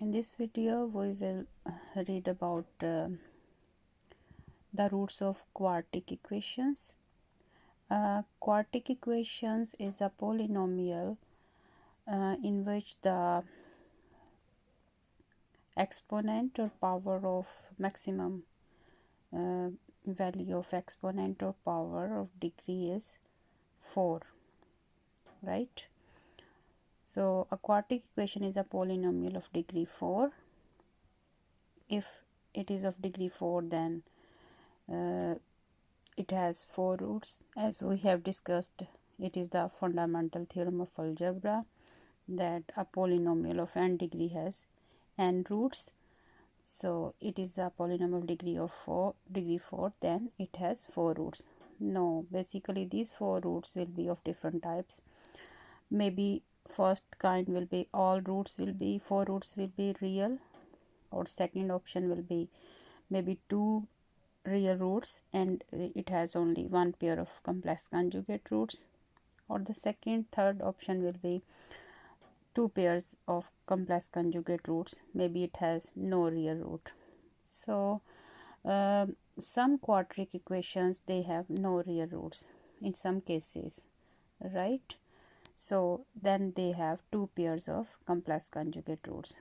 In this video, we will read about the roots of quartic equations. Quartic equations is a polynomial in which the exponent or power of maximum value of exponent or power of degree is 4, right? So a quartic equation is a polynomial of degree 4. If it is of degree 4, then it has 4 roots. As we have discussed, it is the fundamental theorem of algebra that a polynomial of n degree has n roots. So it is a polynomial of degree 4, then it has 4 roots. No, basically these 4 roots will be of different types. Maybe first kind will be all roots will be 4 roots will be real, or second option will be maybe 2 real roots and it has only one pair of complex conjugate roots, or the third option will be 2 pairs of complex conjugate roots, maybe it has no real root. So some quadratic equations, they have no real roots in some cases, right? So then they have 2 pairs of complex conjugate roots.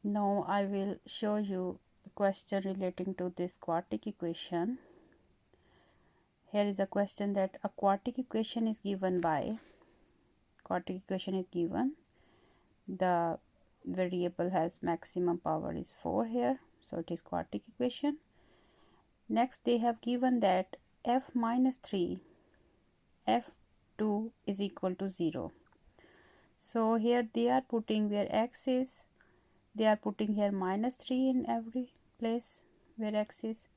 Now I will show you a question relating to this quartic equation. Here is a question that a quartic equation is given by, the variable has maximum power is 4 here, so it is quartic equation. Next they have given that f minus 3 f2 is equal to 0. So here they are putting where x is, they are putting here minus 3 in every place where x is,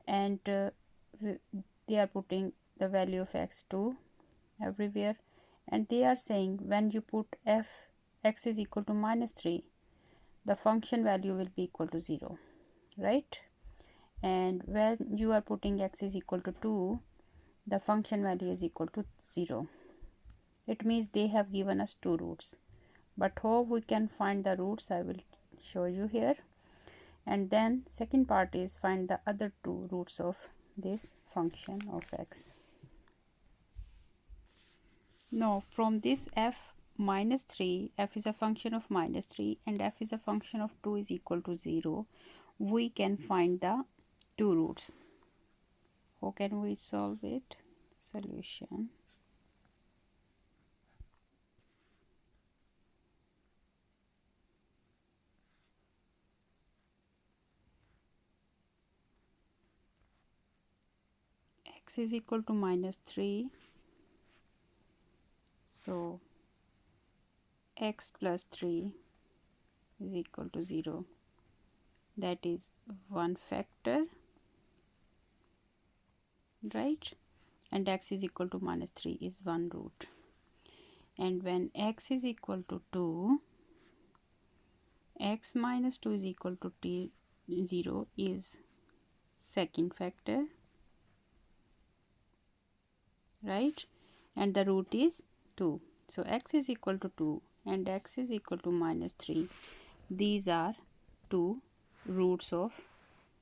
and they are putting the value of x2 everywhere, and they are saying when you put x is equal to minus 3, the function value will be equal to 0, right? And when you are putting x is equal to 2, the function value is equal to 0. It means they have given us 2 roots, but how we can find the roots I will show you here. And then second part is find the other 2 roots of this function of x. Now from this f minus 3, f is a function of minus 3 and f is a function of 2 is equal to 0, we can find the 2 roots. How can we solve it? Solution. X is equal to minus 3, so x plus 3 is equal to 0, that is one factor, right? And x is equal to minus 3 is one root. And when x is equal to 2, x minus 2 is equal to 0 is second factor, right? And the root is 2. So x is equal to 2 and x is equal to minus 3. These are 2 roots of,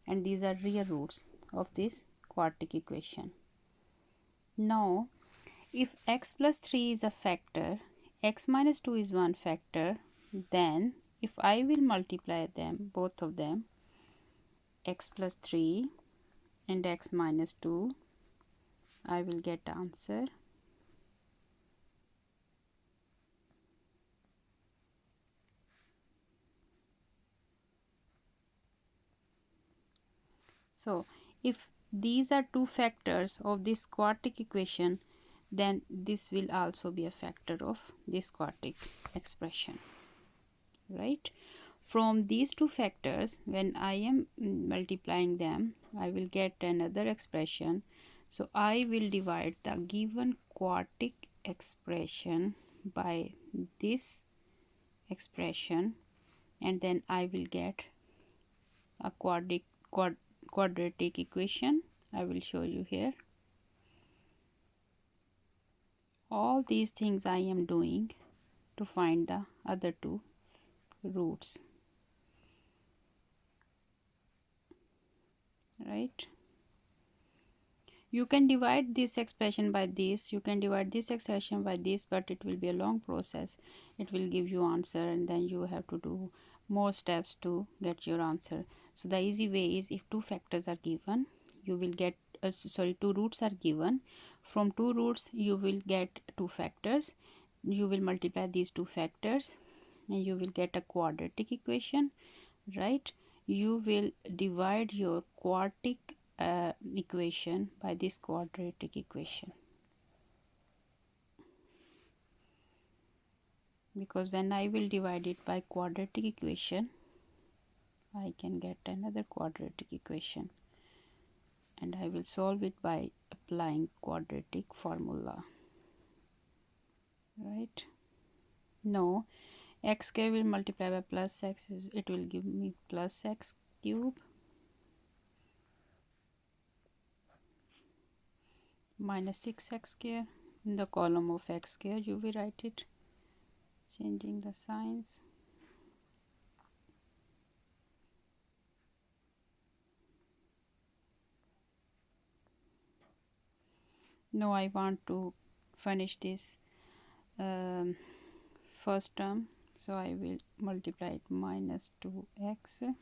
and these are real roots of this quartic equation. Now if x plus 3 is a factor, x minus 2 is one factor, then if I will multiply them, both of them, x plus 3 and x minus 2, I will get answer. So if these are 2 factors of this quartic equation, then this will also be a factor of this quartic expression, right? From these 2 factors, when I am multiplying them, I will get another expression. So I will divide the given quartic expression by this expression, and then I will get a quadratic equation. I will show you here. All these things I am doing to find the other 2 roots, right? You can divide this expression by this, you can divide this expression by this, but it will be a long process. It will give you answer and then you have to do more steps to get your answer. So the easy way is, if two factors are given, you will get two roots are given. From two roots you will get two factors. You will multiply these two factors and you will get a quadratic equation, right? You will divide your quartic equation by this quadratic equation, because when I will divide it by quadratic equation, I can get another quadratic equation and I will solve it by applying quadratic formula, right? No, x square will multiply by plus x, it will give me plus x cube minus 6x square. In the column of x square you will write it, changing the signs. No, I want to finish this um, first term, so I will multiply it minus 2x. It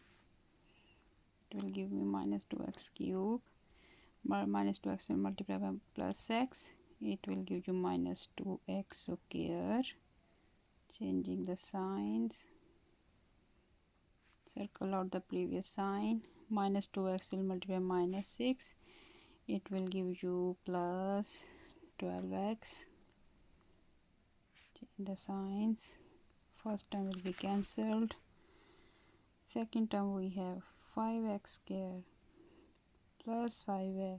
will give me minus 2x cube. Minus 2x will multiply by plus x, it will give you minus 2x square. Changing the signs, circle out the previous sign. Minus 2x will multiply minus 6, it will give you plus 12x. Change the signs, first term will be cancelled. Second term we have 5x square plus 5x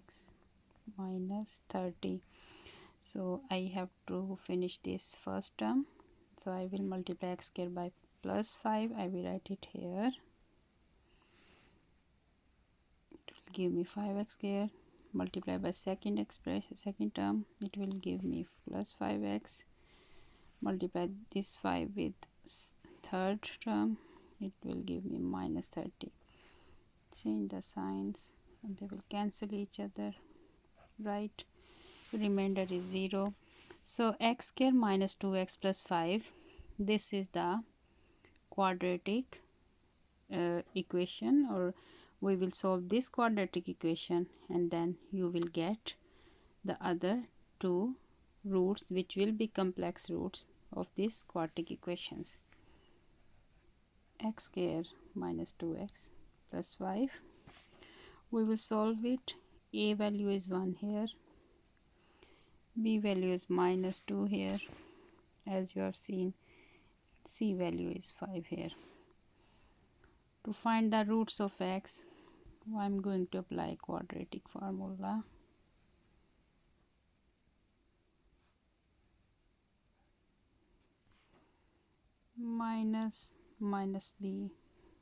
minus 30. So I have to finish this first term, so I will multiply x square by plus 5. I will write it here. It will give me 5x square. Multiply by second expression, second term, it will give me plus 5x. Multiply this 5 with third term, it will give me minus 30. Change the signs and they will cancel each other, right? Remainder is 0. So x square minus 2x plus 5, this is the quadratic equation, or we will solve this quadratic equation and then you will get the other two roots, which will be complex roots of these quartic equations. X square minus 2x plus 5, we will solve it. A value is 1 here, b value is minus 2 here, as you have seen. C value is 5 here. To find the roots of x, I'm going to apply quadratic formula. Minus b,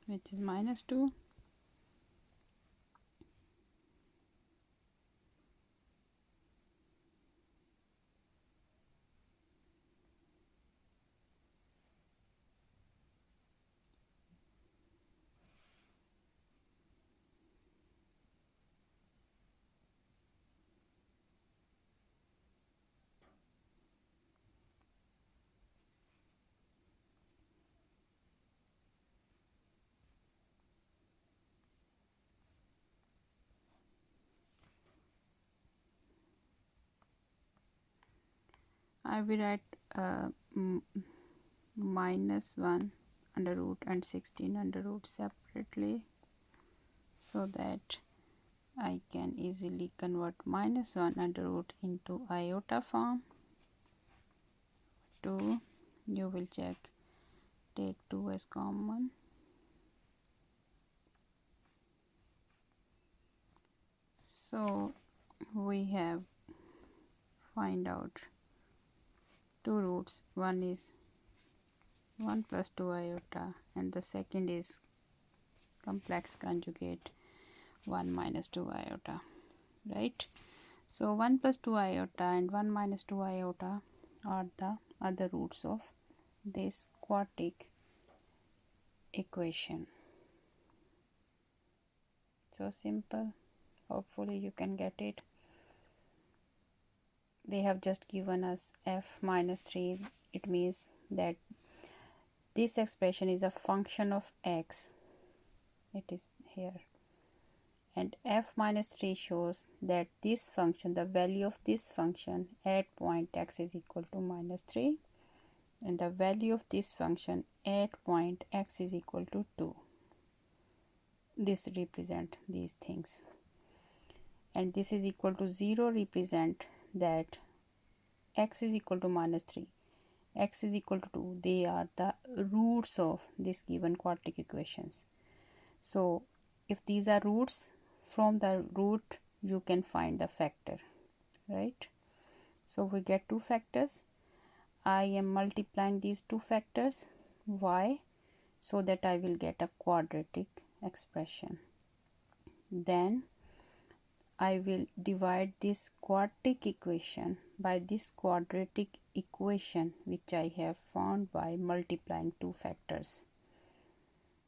which is minus 2, I will write minus 1 under root and 16 under root separately, so that I can easily convert minus 1 under root into iota form. 2, you will check, take 2 as common. So we have find out two roots. One is 1 plus 2 iota and the second is complex conjugate 1 minus 2 iota, right? So 1 plus 2 iota and 1 minus 2 iota are the other roots of this quartic equation. So simple. Hopefully you can get it. They have just given us f minus 3. It means that this expression is a function of x. It is here. And f minus 3 shows that this function, the value of this function at point x is equal to minus 3, and the value of this function at point x is equal to 2. This represent these things, and this is equal to 0 represent that x is equal to minus 3, x is equal to 2. They are the roots of this given quartic equations. So if these are roots, from the root you can find the factor, right? So we get two factors. I am multiplying these two factors. Why? So that I will get a quadratic expression. Then I will divide this quartic equation by this quadratic equation which I have found by multiplying two factors.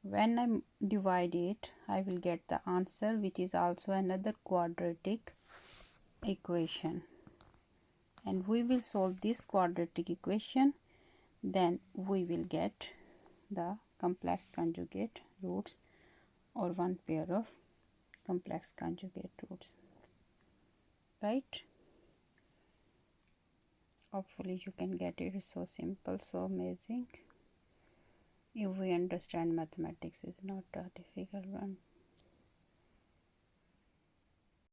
When I divide it, I will get the answer, which is also another quadratic equation. And we will solve this quadratic equation. Then we will get the complex conjugate roots, or one pair of complex conjugate roots. Right? Hopefully you can get it. It's so simple, so amazing. If we understand mathematics, is not a difficult one.